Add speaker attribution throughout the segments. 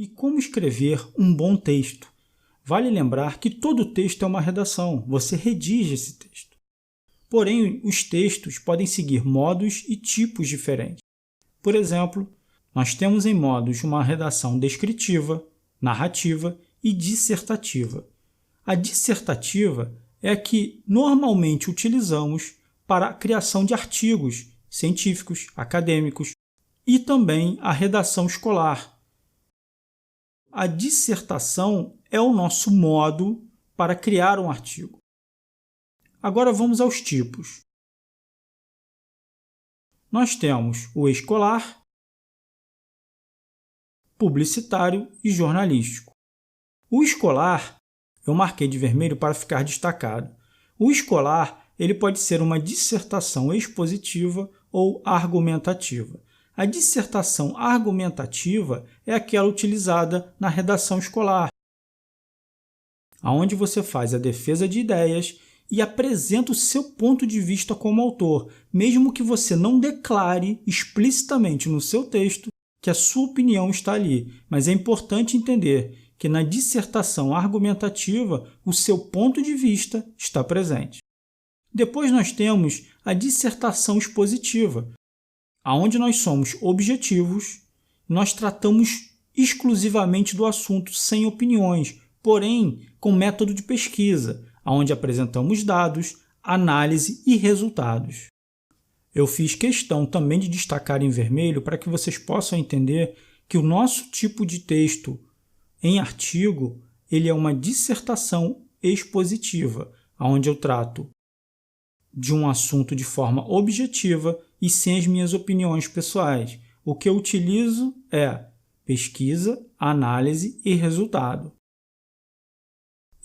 Speaker 1: E como escrever um bom texto? Vale lembrar que todo texto é uma redação, você redige esse texto. Porém, os textos podem seguir modos e tipos diferentes. Por exemplo, nós temos em modos uma redação descritiva, narrativa e dissertativa. A dissertativa é a que normalmente utilizamos para a criação de artigos científicos, acadêmicos e também a redação escolar. A dissertação é o nosso modo para criar um artigo. Agora vamos aos tipos. Nós temos o escolar, publicitário e jornalístico. O escolar, eu marquei de vermelho para ficar destacado. O escolar, ele pode ser uma dissertação expositiva ou argumentativa. A dissertação argumentativa é aquela utilizada na redação escolar, onde você faz a defesa de ideias e apresenta o seu ponto de vista como autor, mesmo que você não declare explicitamente no seu texto que a sua opinião está ali. Mas é importante entender que na dissertação argumentativa o seu ponto de vista está presente. Depois nós temos a dissertação expositiva, onde nós somos objetivos, nós tratamos exclusivamente do assunto, sem opiniões, porém com método de pesquisa, onde apresentamos dados, análise e resultados. Eu fiz questão também de destacar em vermelho para que vocês possam entender que o nosso tipo de texto em artigo ele é uma dissertação expositiva, onde eu trato de um assunto de forma objetiva e sem as minhas opiniões pessoais. O que eu utilizo é pesquisa, análise e resultado.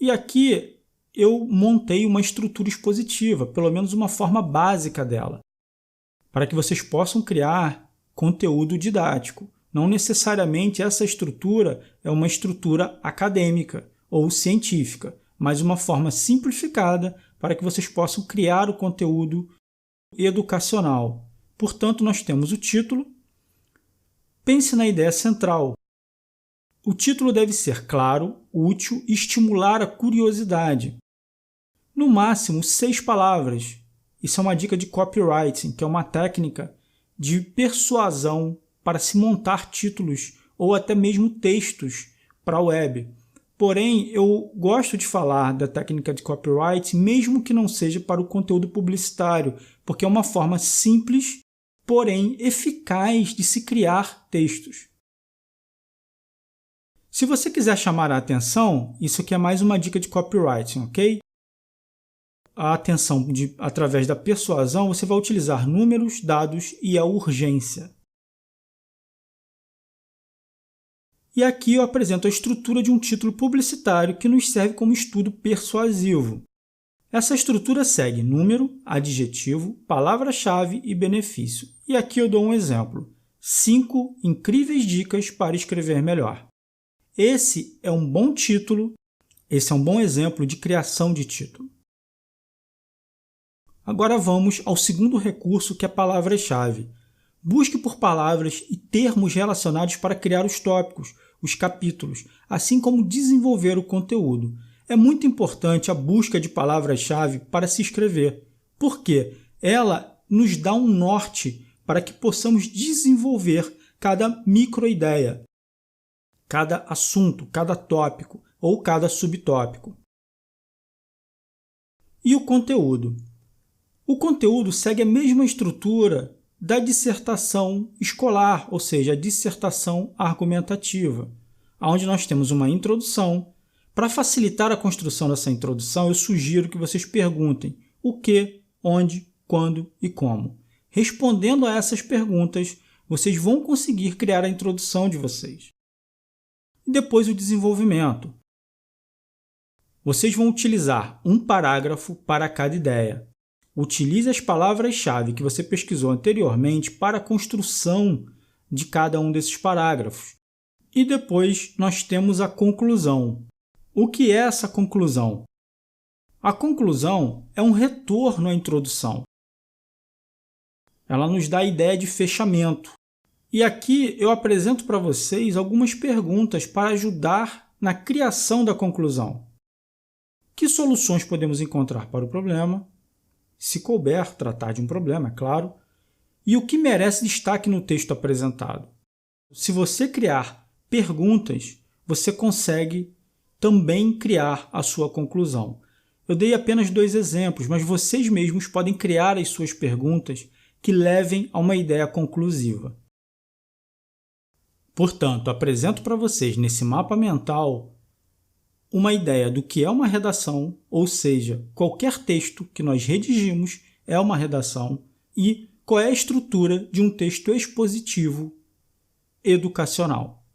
Speaker 1: E aqui eu montei uma estrutura expositiva, pelo menos uma forma básica dela, para que vocês possam criar conteúdo didático. Não necessariamente essa estrutura é uma estrutura acadêmica ou científica, mas uma forma simplificada para que vocês possam criar o conteúdo educacional. Portanto, nós temos o título. Pense na ideia central. O título deve ser claro, útil e estimular a curiosidade. No máximo, 6 palavras. Isso é uma dica de copywriting, que é uma técnica de persuasão para se montar títulos ou até mesmo textos para a web. Porém, eu gosto de falar da técnica de copywriting, mesmo que não seja para o conteúdo publicitário, porque é uma forma simples, porém eficaz de se criar textos. Se você quiser chamar a atenção, isso aqui é mais uma dica de copywriting, ok? A atenção através da persuasão, você vai utilizar números, dados e a urgência. E aqui eu apresento a estrutura de um título publicitário que nos serve como estudo persuasivo. Essa estrutura segue número, adjetivo, palavra-chave e benefício. E aqui eu dou um exemplo. 5 incríveis dicas para escrever melhor. Esse é um bom título, esse é um bom exemplo de criação de título. Agora vamos ao segundo recurso, que é a palavra-chave. Busque por palavras e termos relacionados para criar os tópicos, os capítulos, assim como desenvolver o conteúdo. É muito importante a busca de palavras-chave para se escrever, porque ela nos dá um norte para que possamos desenvolver cada microideia, cada assunto, cada tópico ou cada subtópico. E o conteúdo? O conteúdo segue a mesma estrutura da dissertação escolar, ou seja, a dissertação argumentativa, onde nós temos uma introdução. Para facilitar a construção dessa introdução, eu sugiro que vocês perguntem o que, onde, quando e como. Respondendo a essas perguntas, vocês vão conseguir criar a introdução de vocês. E depois o desenvolvimento. Vocês vão utilizar um parágrafo para cada ideia. Utilize as palavras-chave que você pesquisou anteriormente para a construção de cada um desses parágrafos. E depois nós temos a conclusão. O que é essa conclusão? A conclusão é um retorno à introdução. Ela nos dá a ideia de fechamento. E aqui eu apresento para vocês algumas perguntas para ajudar na criação da conclusão. Que soluções podemos encontrar para o problema? Se couber, tratar de um problema, é claro. E o que merece destaque no texto apresentado? Se você criar perguntas, você consegue também criar a sua conclusão. Eu dei apenas 2 exemplos, mas vocês mesmos podem criar as suas perguntas que levem a uma ideia conclusiva. Portanto, apresento para vocês nesse mapa mental uma ideia do que é uma redação, ou seja, qualquer texto que nós redigimos é uma redação, e qual é a estrutura de um texto expositivo educacional.